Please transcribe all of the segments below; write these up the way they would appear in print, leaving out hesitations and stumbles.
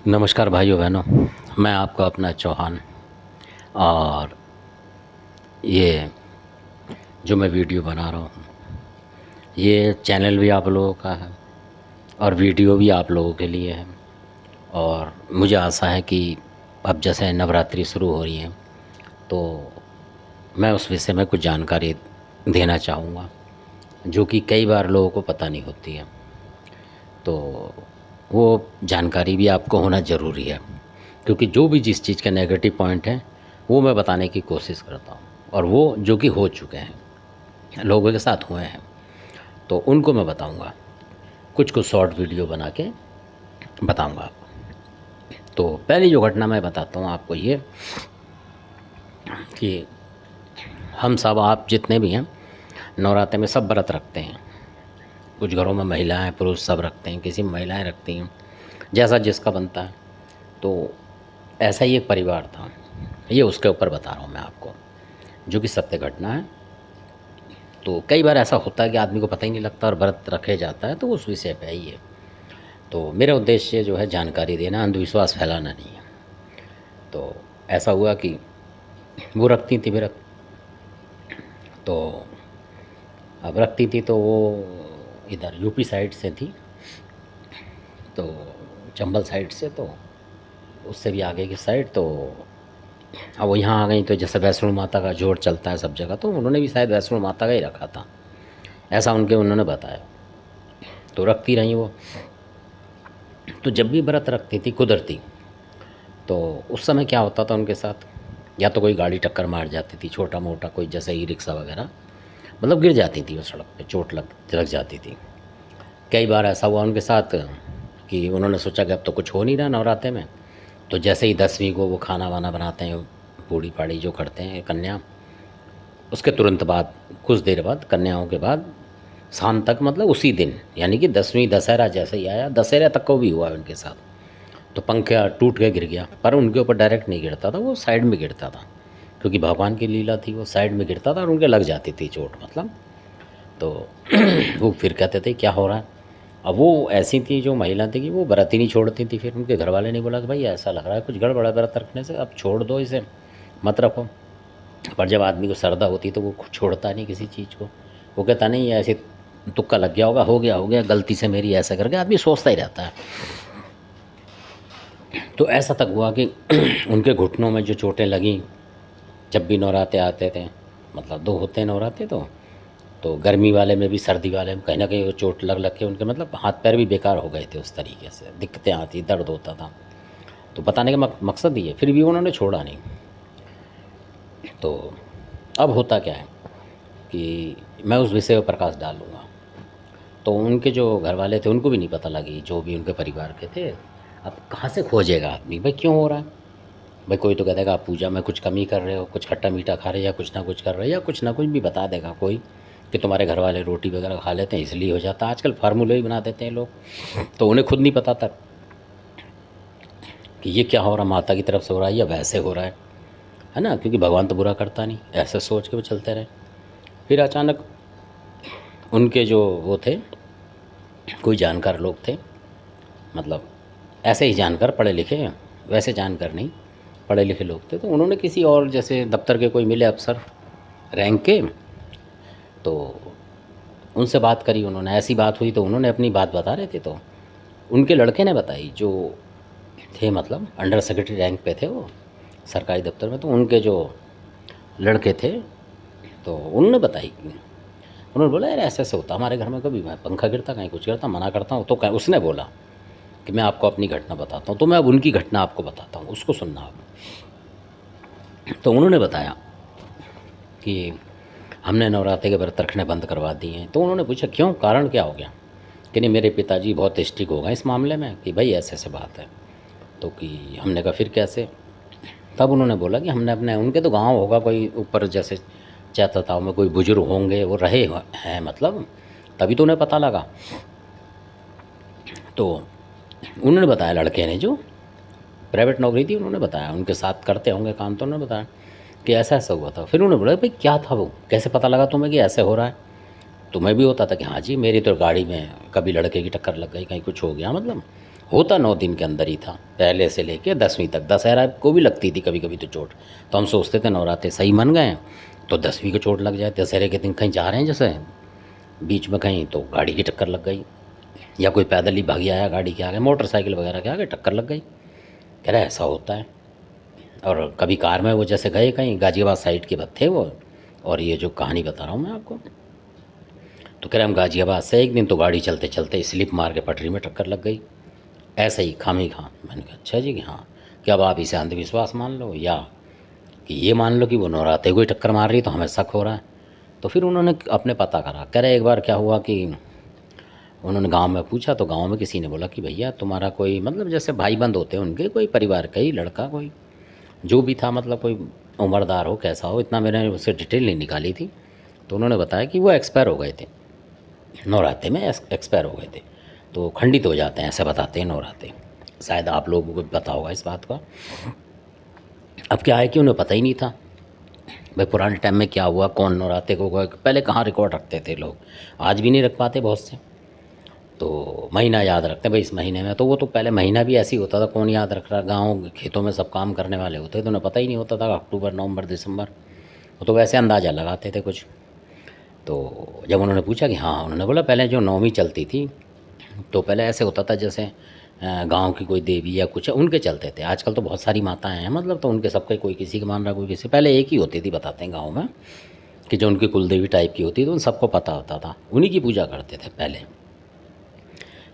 नमस्कार भाइयों बहनों, मैं आपका अपना चौहान। और ये जो मैं वीडियो बना रहा हूँ, ये चैनल भी आप लोगों का है और वीडियो भी आप लोगों के लिए है। और मुझे आशा है कि अब जैसे नवरात्रि शुरू हो रही है, तो मैं उस विषय में कुछ जानकारी देना चाहूँगा, जो कि कई बार लोगों को पता नहीं होती है। तो वो जानकारी भी आपको होना ज़रूरी है, क्योंकि जो भी जिस चीज़ का नेगेटिव पॉइंट है वो मैं बताने की कोशिश करता हूँ, और वो जो कि हो चुके हैं, लोगों के साथ हुए हैं, तो उनको मैं बताऊँगा। कुछ कुछ शॉर्ट वीडियो बना के बताऊँगा आपको। तो पहली जो घटना मैं बताता हूँ आपको, ये कि हम सब, आप जितने भी हैं, नवरात्रि में सब व्रत रखते हैं। कुछ घरों में महिलाएं पुरुष सब रखते हैं, किसी में महिलाएं रखती हैं, जैसा जिसका बनता है। तो ऐसा ही एक परिवार था, ये उसके ऊपर बता रहा हूँ मैं आपको, जो कि सत्य घटना है। तो कई बार ऐसा होता है कि आदमी को पता ही नहीं लगता और व्रत रखे जाता है, तो उस विषय पे ही है। तो मेरा उद्देश्य जो है जानकारी देना, अंधविश्वास फैलाना नहीं है। तो ऐसा हुआ कि वो रखती थी व्रत। तो अब रखती थी तो वो इधर यूपी साइड से थी, तो चंबल साइड से, तो उससे भी आगे की साइड। तो अब वो यहाँ आ गई, तो जैसे वैष्णो माता का जोर चलता है सब जगह, तो उन्होंने भी शायद वैष्णो माता का ही रखा था, ऐसा उन्होंने बताया। तो रखती रही वो। तो जब भी व्रत रखती थी कुदरती, तो उस समय क्या होता था उनके साथ, या तो कोई गाड़ी टक्कर मार जाती थी, छोटा मोटा कोई, जैसे ई रिक्शा वगैरह, मतलब गिर जाती थी वो सड़क पे, चोट लग जाती थी। कई बार ऐसा हुआ उनके साथ कि उन्होंने सोचा कि अब तो कुछ हो नहीं रहा नवरात्रे में, तो जैसे ही 10वीं को वो खाना वाना बनाते हैं, पूड़ी पाड़ी जो करते हैं कन्या, उसके तुरंत बाद, कुछ देर बाद, कन्याओं के बाद, शाम तक, मतलब उसी दिन, यानी कि 10वीं दशहरा जैसे ही आया, दशहरा तक को भी हुआ है उनके साथ, तो पंखा टूट के गिर गया, पर उनके ऊपर डायरेक्ट नहीं गिरता था, वो साइड में गिरता था, क्योंकि भगवान की लीला थी, वो साइड में गिरता था और उनके लग जाती थी चोट, मतलब। तो वो फिर कहते थे क्या हो रहा है। अब वो ऐसी थी जो महिला थी कि वो व्रत ही नहीं छोड़ती थी। फिर उनके घर वाले ने बोला कि भाई ऐसा लग रहा है कुछ गड़बड़ है व्रत रखने से, अब छोड़ दो इसे, मत रखो। पर जब आदमी को श्रद्धा होती तो वो छोड़ता नहीं किसी चीज़ को। वो कहता नहीं ये ऐसे तुक्का लग गया होगा, हो गया गलती से मेरी, ऐसा करके आदमी सोचता ही रहता है। तो ऐसा तक हुआ कि उनके घुटनों में जो चोटें लगीं, जब भी नवरात्रे आते थे, मतलब 2 होते हैं नवरात्रे, तो गर्मी वाले में भी सर्दी वाले में कहीं ना कहीं वो चोट लग के उनके, मतलब हाथ पैर भी बेकार हो गए थे, उस तरीके से दिक्कतें आती, दर्द होता था। तो बताने का मकसद ये, फिर भी उन्होंने छोड़ा नहीं। तो अब होता क्या है कि मैं उस विषय पर प्रकाश डालूँगा। तो उनके जो घर वाले थे उनको भी नहीं पता लगी, जो भी उनके परिवार के थे। अब कहाँ से खोजेगा आदमी, भाई क्यों हो रहा है। भाई कोई तो कह देगा आप पूजा में कुछ कमी कर रहे हो, कुछ खट्टा मीठा खा रहे हो, या कुछ ना कुछ कर रहे हो, या कुछ ना कुछ भी बता देगा कोई कि तुम्हारे घर वाले रोटी वगैरह खा लेते हैं इसलिए हो जाता है। आजकल फार्मूले ही बना देते हैं लोग, तो उन्हें खुद नहीं पता था कि ये क्या हो रहा, माता की तरफ से हो रहा है या वैसे हो रहा है ना, क्योंकि भगवान तो बुरा करता नहीं, ऐसे सोच के वो चलते रहे। फिर अचानक उनके जो वो थे, कोई जानकार लोग थे, मतलब ऐसे ही जानकार, पढ़े लिखे, वैसे जानकार नहीं, पढ़े लिखे लोग थे। तो उन्होंने किसी और, जैसे दफ्तर के कोई मिले अफसर रैंक के, तो उनसे बात करी उन्होंने, ऐसी बात हुई, तो उन्होंने अपनी बात बता रहे थे। तो उनके लड़के ने बताई, जो थे मतलब अंडर सेक्रेटरी रैंक पे थे वो सरकारी दफ्तर में, तो उनके जो लड़के थे, तो उन्होंने बताई, उन्होंने बोला यार ऐसे ऐसे होता हमारे घर में, कभी मैं पंखा गिरता, कहीं कुछ गिरता, मना करता हूँ। तो उसने बोला कि मैं आपको अपनी घटना बताता हूँ, तो मैं अब उनकी घटना आपको बताता हूँ, उसको सुनना आप। तो उन्होंने बताया कि हमने नवरात्रि के व्रत रखने बंद करवा दिए हैं। तो उन्होंने पूछा क्यों, कारण क्या हो गया, कि नहीं मेरे पिताजी बहुत स्ट्रिक्ट हो गए इस मामले में, कि भाई ऐसे ऐसे बात है। तो कि हमने कहा फिर कैसे। तब उन्होंने बोला कि हमने अपने, उनके तो गांव होगा कोई ऊपर, जैसे चैताताव में कोई बुजुर्ग होंगे, वो रहे हैं मतलब, तभी तो उन्हें पता लगा। तो उन्होंने बताया, लड़के ने जो प्राइवेट नौकरी थी, उन्होंने बताया, उनके साथ करते होंगे काम, तो उन्होंने बताया कि ऐसा ऐसा हुआ था। फिर उन्होंने बोला भाई क्या था वो, कैसे पता लगा तुम्हें कि ऐसे हो रहा है। तुम्हें भी होता था कि हाँ जी, मेरी तो गाड़ी में कभी लड़के की टक्कर लग गई, कहीं कुछ हो गया, मतलब होता 9 दिन के अंदर ही था, पहले से लेके 10वीं तक। दशहरा को भी लगती थी कभी कभी तो चोट, तो हम सोचते थे नवरात्रे सही मन गए तो 10वीं को चोट लग जाए। दशहरे के दिन कहीं जा रहे हैं जैसे बीच में कहीं, तो गाड़ी की टक्कर लग गई, या कोई पैदल ही भागी आया गाड़ी के आगे, मोटरसाइकिल वगैरह के आगे टक्कर लग गई। कह रहा ऐसा होता है। और कभी कार में वो जैसे गए कहीं, गाज़ियाबाद साइड के थे वो, और ये जो कहानी बता रहा हूँ मैं आपको, तो कह रहे हम गाज़ियाबाद से एक दिन तो गाड़ी चलते चलते स्लिप मार के पटरी में टक्कर लग गई, ऐसे ही खामी खा। मैंने कहा अच्छा जी कि हाँ, कि अब आप इसे अंधविश्वास मान लो या कि ये मान लो कि वो नौराते को ही टक्कर मार रही, तो हमें शक हो रहा है। तो फिर उन्होंने अपने पता करा। कह रहे एक बार क्या हुआ कि उन्होंने गांव में पूछा, तो गांव में किसी ने बोला कि भैया तुम्हारा कोई मतलब जैसे भाई बंद होते हैं उनके, कोई परिवार का ही लड़का, कोई जो भी था, मतलब कोई उम्रदार हो कैसा हो, इतना मैंने उससे डिटेल नहीं निकाली थी। तो उन्होंने बताया कि वो एक्सपायर हो गए थे, नौराते में एक्सपायर हो गए थे। तो खंडित हो जाते हैं ऐसे बताते हैं नौराते। शायद आप लोगों को भी पता होगा इस बात का। अब क्या है कि उन्हें पता ही नहीं था भाई पुराने टाइम में क्या हुआ, कौन नौराते को पहले कहाँ रिकॉर्ड रखते थे लोग, आज भी नहीं रख पाते बहुत से। तो महीना याद रखते हैं भाई इस महीने में, तो वो तो पहले महीना भी ऐसे ही होता था, कौन याद रख रहा। गाँव खेतों में सब काम करने वाले होते तो उन्हें पता ही नहीं होता था अक्टूबर नवंबर दिसंबर, वो तो वैसे अंदाज़ा लगाते थे कुछ। तो जब उन्होंने पूछा कि हाँ, उन्होंने बोला पहले जो नवमी चलती थी तो पहले ऐसे होता था जैसे गांव की कोई देवी या कुछ उनके चलते थे। आजकल तो बहुत सारी माताएं हैं, मतलब तो उनके सबके कोई किसी के मान रहा, कोई किसी। पहले एक ही होती थी बताते हैं गांव में, कि जो उनकी कुलदेवी टाइप की होती थी, उन सबको पता होता था, उन्हीं की पूजा करते थे पहले।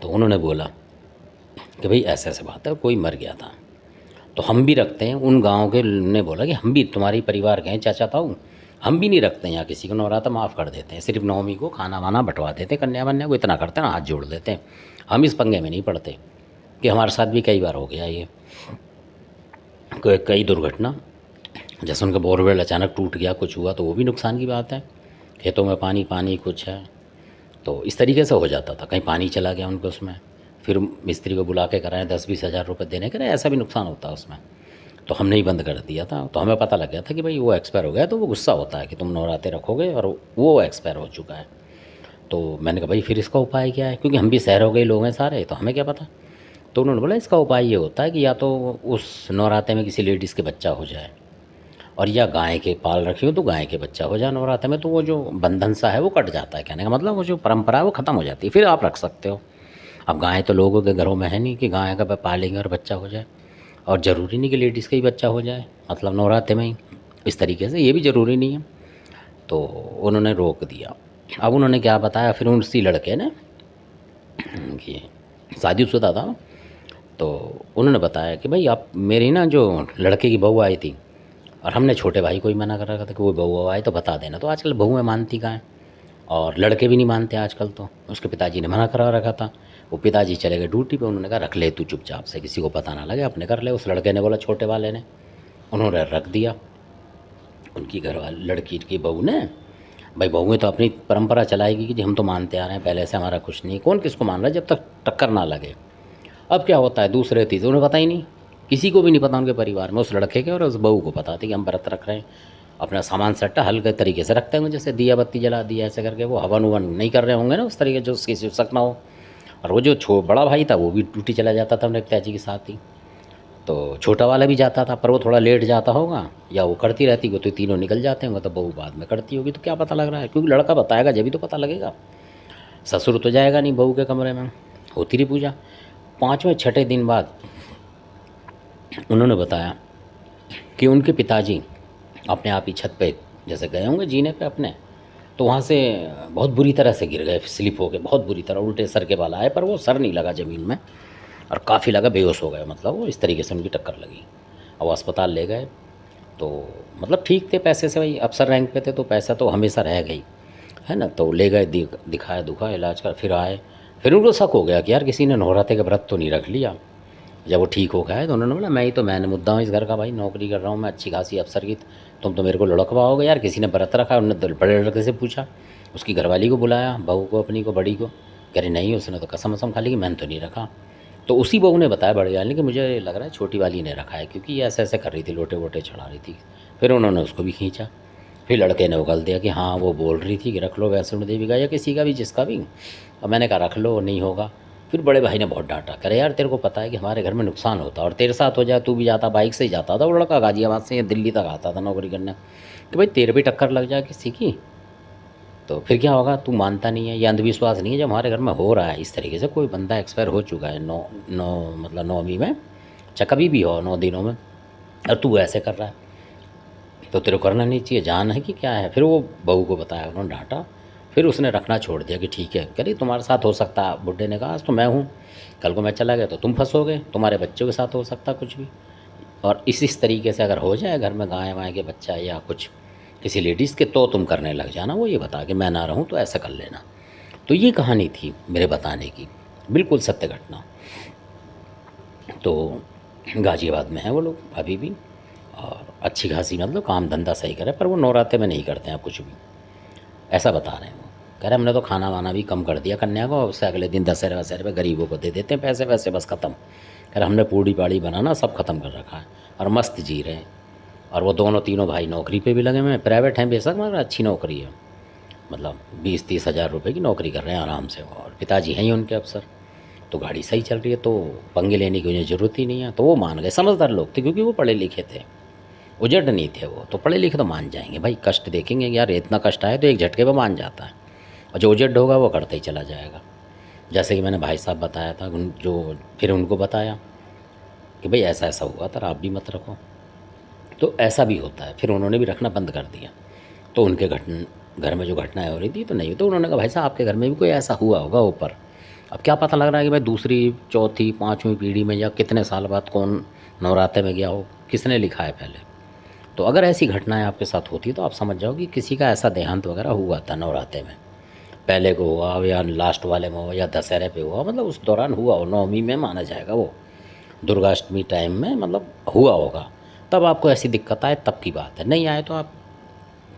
तो उन्होंने बोला कि भाई ऐसे ऐसे बात है, कोई मर गया था तो हम भी रखते हैं। उन गाँव के ने बोला कि हम भी तुम्हारी परिवार के हैं चाचा ताऊ, हम भी नहीं रखते हैं यहाँ किसी को, नवरात्र माफ़ कर देते हैं, सिर्फ नवमी को खाना वाना बंटवा देते, कन्या वन्या को इतना करते हैं, हाथ जोड़ देते हैं, हम इस पंगे में नहीं पड़ते। कि हमारे साथ भी कई बार हो गया ये, कई दुर्घटना, जैसे उनका बोरवेल अचानक टूट गया, कुछ हुआ तो वो भी नुकसान की बात है। खेतों में पानी पानी कुछ है, तो इस तरीके से हो जाता था। कहीं पानी चला गया उनको उसमें, फिर मिस्त्री को बुला के कराएं 10-20 हज़ार रुपये देने के, ऐसा भी नुकसान होता है उसमें। तो हमने ही बंद कर दिया था। तो हमें पता लग गया था कि भाई वो एक्सपायर हो गया, तो वो गुस्सा होता है कि तुम नवराते रखोगे और वो एक्सपायर हो चुका है। तो मैंने कहा भाई फिर इसका उपाय क्या है, क्योंकि हम भी शहर हो गए लोग हैं सारे, तो हमें क्या पता। तो उन्होंने बोला इसका उपाय ये होता है कि या तो उस नवराते में किसी लेडीज़ के बच्चा हो जाए, और या गाय के पाल रखी हो तो गाय के बच्चा हो जाए नवराते में, तो वो जो बंधन सा है वो कट जाता है। कहने का मतलब वो जो परंपरा है वो ख़त्म हो जाती है, फिर आप रख सकते हो। अब गाय तो लोगों के घरों में है नहीं कि गाय का पालेंगे और बच्चा हो जाए, और ज़रूरी नहीं कि लेडीज़ का ही बच्चा हो जाए, मतलब नवराते में ही इस तरीके से, ये भी ज़रूरी नहीं है। तो उन्होंने रोक दिया। अब उन्होंने क्या बताया फिर, उसी लड़के ने कि शादीशुदा था, तो उन्होंने बताया कि भाई आप मेरी ना जो लड़के की बहू आई थी, और हमने छोटे भाई को ही मना कर रखा था कि वो बहू आए तो बता देना। तो आजकल बहुएं मानती कहाँ हैं, और लड़के भी नहीं मानते आजकल। तो उसके पिताजी ने मना करा रखा था, वो पिताजी चले गए ड्यूटी पे, उन्होंने कहा रख ले तू चुपचाप से, किसी को पता ना लगे, अपने कर ले। उस लड़के ने बोला, छोटे वाले ने, उन्होंने रख दिया। उनकी घरवाली लड़की की बहू ने, भाई बहुएं तो अपनी परंपरा चलाएगी कि जी हम तो मानते आ रहे हैं पहले से, हमारा कुछ नहीं, कौन किसको मान रहा है जब तक टक्कर ना लगे। अब क्या होता है दूसरे तीसरे, उन्हें पता ही नहीं, किसी को भी नहीं पता उनके परिवार में, उस लड़के के और उस बहू को पता थी कि हम व्रत रख रहे हैं, अपना सामान सट्टा हल्के तरीके से रखते होंगे, जैसे दिया बत्ती जला दिया ऐसे करके, वो हवन उवन नहीं कर रहे होंगे ना उस तरीके जो किसी शक ना हो। और वो जो बड़ा भाई था वो भी ड्यूटी चला जाता था अपने पिताजी के साथ ही, तो छोटा वाला भी जाता था, पर वो थोड़ा लेट जाता होगा या वो करती रहती हो, तो तीनों निकल जाते होंगे, तो बहू बाद में करती होगी। तो क्या पता लग रहा है, क्योंकि लड़का बताएगा जब भी तो पता लगेगा, ससुर तो जाएगा नहीं बहू के कमरे में। होती रही पूजा। 5वें छठे दिन बाद उन्होंने बताया कि उनके पिताजी अपने आप ही छत पे जैसे गए होंगे जीने पे अपने, तो वहाँ से बहुत बुरी तरह से गिर गए, स्लिप हो गए बहुत बुरी तरह, उल्टे सर के बाल आए, पर वो सर नहीं लगा ज़मीन में, और काफ़ी लगा बेहोश हो गए, मतलब वो इस तरीके से उनकी टक्कर लगी। अब अस्पताल ले गए, तो मतलब ठीक थे पैसे से, भाई अफसर रैंक पे थे तो पैसा तो हमेशा रह गई है ना। तो ले गए, दिखाया दुखा इलाज कर, फिर आए, फिर उनको शक हो गया कि यार किसी ने नवरात्रे का व्रत तो नहीं रख लिया। जब वो ठीक हो गया तो उन्होंने बोला मैंने मुद्दा हूँ इस घर का, भाई नौकरी कर रहा हूँ मैं अच्छी खासी अफसर की, तुम तो मेरे को लुढ़कवाओगे यार, किसी ने व्रत रखा। उन्होंने बड़े लड़के से पूछा, उसकी घरवाली को बुलाया, बहू को अपनी को, बड़ी को, कह रही नहीं उसने तो कसम वसम खा ली कि मैंने तो नहीं रखा। तो उसी बहू ने बताया बड़ी वाली कि मुझे लग रहा है छोटी वाली ने रखा है, क्योंकि ये ऐसे ऐसे कर रही थी, लोटे वोटे चढ़ा रही थी। फिर उन्होंने उसको भी खींचा, फिर लड़के ने उगल दिया कि हाँ वो बोल रही थी कि रख लो वैष्णो देवी का या किसी का भी जिसका भी। अब मैंने कहा रख लो, नहीं होगा फिर बड़े भाई ने बहुत डांटा, करे यार तेरे को पता है कि हमारे घर में नुकसान होता और तेरे साथ हो जाए, तू भी जाता, बाइक से ही जाता था वो लड़का, गाजियाबाद से दिल्ली तक आता था नौकरी करने, कि भाई तेरे भी टक्कर लग जाए किसी की तो फिर क्या होगा, तू मानता नहीं है। ये अंधविश्वास नहीं है, जब हमारे घर में हो रहा है इस तरीके से, कोई बंदा एक्सपायर हो चुका है नौ नौ मतलब 9वीं में, चाहे कभी भी हो 9 दिनों में, और तू ऐसे कर रहा है तो तेरे को करना नहीं चाहिए, जान है कि क्या है। फिर वो बहू को बताया, उन्होंने डांटा, फिर उसने रखना छोड़ दिया कि ठीक है, कह तुम्हारे साथ हो सकता है। बुढ़े ने कहा आज तो मैं हूँ, कल को मैं चला गया तो तुम फंसोगे, तुम्हारे बच्चों के साथ हो सकता कुछ भी। और इस तरीके से अगर हो जाए घर में गाय वाय के बच्चा या कुछ किसी लेडीज़ के, तो तुम करने लग जाना, वो ये बता कि मैं ना रहूँ तो ऐसा कर लेना। तो ये कहानी थी मेरे बताने की, बिल्कुल सत्य घटना। तो गाज़ियाबाद में हैं वो लोग अभी भी, और अच्छी खासी मतलब काम धंधा सही करे, पर वो नौराते में नहीं करते हैं कुछ भी, ऐसा बता रहे हैं वो। कह रहे हमने तो खाना वाना भी कम कर दिया कन्या को, उससे अगले दिन दशहरे वशहरे पे गरीबों को दे देते हैं पैसे वैसे, बस ख़त्म। कह रहे हमने पूड़ी पाड़ी बनाना सब ख़त्म कर रखा है और मस्त जी रहे हैं। और वो दोनों तीनों भाई नौकरी पे भी लगे हुए हैं, प्राइवेट हैं बेशक मगर अच्छी नौकरी है, मतलब 20-30 हज़ार रुपये की नौकरी कर रहे हैं आराम से, और पिताजी हैं ही उनके अफसर। तो गाड़ी सही चल रही है, तो पंगे लेने की उन्हें ज़रूरत ही नहीं है। तो वो मान गए, समझदार लोग थे क्योंकि वो पढ़े लिखे थे, उजड़ नहीं थे वो, तो पढ़े लिखे तो मान जाएंगे भाई। कष्ट देखेंगे यार, इतना कष्ट आए तो एक झटके पर मान जाता है, और जो उजड़ होगा वो करते ही चला जाएगा। जैसे कि मैंने भाई साहब बताया था, जो फिर उनको बताया कि भाई ऐसा ऐसा हुआ था, आप भी मत रखो। तो ऐसा भी होता है, फिर उन्होंने भी रखना बंद कर दिया। तो उनके घर में जो घटनाएं हो रही थी तो नहीं, तो उन्होंने कहा भाई साहब आपके घर में भी कोई ऐसा हुआ होगा ऊपर। अब क्या पता लग रहा है कि भाई दूसरी चौथी पाँचवीं पीढ़ी में या कितने साल बाद कौन नवराते में गया हो, किसने लिखा है पहले। तो अगर ऐसी घटनाएं आपके साथ होती तो आप समझ जाओ कि किसी का ऐसा देहांत वगैरह हुआ था नवराते में, पहले को हुआ हो या लास्ट वाले में हो या दशहरे पे हुआ, मतलब उस दौरान हुआ हो, 9वीं में माना जाएगा वो, दुर्गाष्टमी टाइम में मतलब हुआ होगा। तब आपको ऐसी दिक्कत आए तब की बात है, नहीं आए तो आप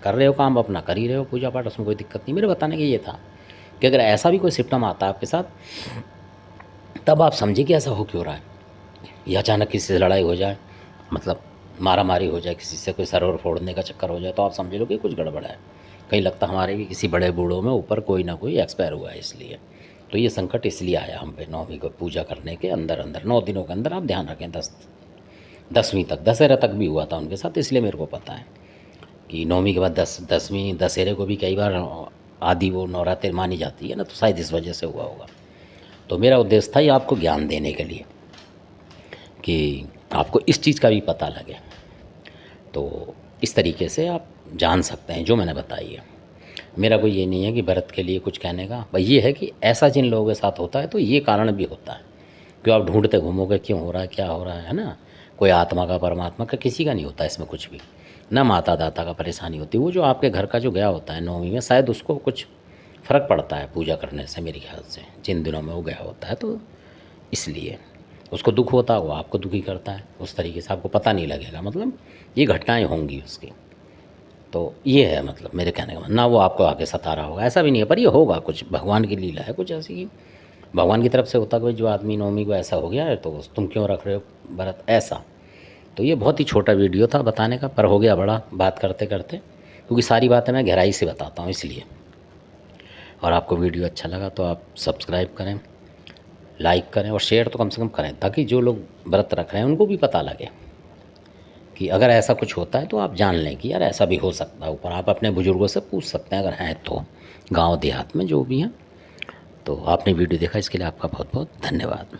कर रहे हो काम अपना, कर ही रहे हो पूजा पाठ, उसमें कोई दिक्कत नहीं। मेरे बताने का ये था कि अगर ऐसा भी कोई सिम्टम आता है आपके साथ, तब आप समझिए कि ऐसा हो क्यों रहा है। या अचानक किसी से लड़ाई हो जाए, मतलब मारा मारी हो जाए, किसी से कोई सरोवर फोड़ने का चक्कर हो जाए, तो आप समझ लो कि कुछ गड़बड़ है। कहीं लगता हमारे भी किसी बड़े बूढ़ों में ऊपर कोई ना कोई एक्सपायर हुआ है, इसलिए तो ये संकट इसलिए आया हम पे 9वीं को पूजा करने के अंदर अंदर 9 दिनों के अंदर। आप ध्यान रखें 10वीं तक, दशहरा तक भी हुआ था उनके साथ, इसलिए मेरे को पता है कि 9वीं के बाद 10वीं दशहरे को भी कई बार आदि वो नवरात्रि मानी जाती है ना, तो शायद इस वजह से हुआ होगा। तो मेरा उद्देश्य था ये आपको ज्ञान देने के लिए कि आपको इस चीज़ का भी पता लगे, तो इस तरीके से आप जान सकते हैं जो मैंने बताई है। मेरा कोई ये नहीं है कि भरत के लिए कुछ कहने का, भाई ये है कि ऐसा जिन लोगों के साथ होता है तो ये कारण भी होता है, क्यों आप ढूंढते घूमोगे क्यों हो रहा है, क्या हो रहा है ना। कोई आत्मा का परमात्मा का किसी का नहीं होता इसमें कुछ भी, ना माता दाता का परेशानी होती। वो जो आपके घर का जो गया होता है 9वीं में, शायद उसको कुछ फ़र्क पड़ता है पूजा करने से मेरे ख्याल से, जिन दिनों में वो गया होता है, तो इसलिए उसको दुख होता है, वो आपको दुखी करता है उस तरीके से, आपको पता नहीं लगेगा, मतलब ये घटनाएं होंगी उसकी। तो ये है मतलब मेरे कहने का, ना वो आपको आगे सता रहा होगा, ऐसा भी नहीं है, पर ये होगा कुछ, भगवान की लीला है कुछ ऐसी कि भगवान की तरफ से होता कि जो आदमी 9वीं को ऐसा हो गया है तो तुम क्यों रख रहे हो व्रत, ऐसा। तो ये बहुत ही छोटा वीडियो था बताने का, पर हो गया बड़ा बात करते करते, क्योंकि सारी बातें मैं गहराई से बताता हूँ इसलिए। और आपको वीडियो अच्छा लगा तो आप सब्सक्राइब करें, लाइक करें और शेयर तो कम से कम करें, ताकि जो लोग व्रत रख रहे हैं उनको भी पता लगे कि अगर ऐसा कुछ होता है तो आप जान लें कि यार ऐसा भी हो सकता है ऊपर। आप अपने बुज़ुर्गों से पूछ सकते हैं अगर हैं तो, गांव देहात में जो भी हैं। तो आपने वीडियो देखा इसके लिए आपका बहुत बहुत धन्यवाद।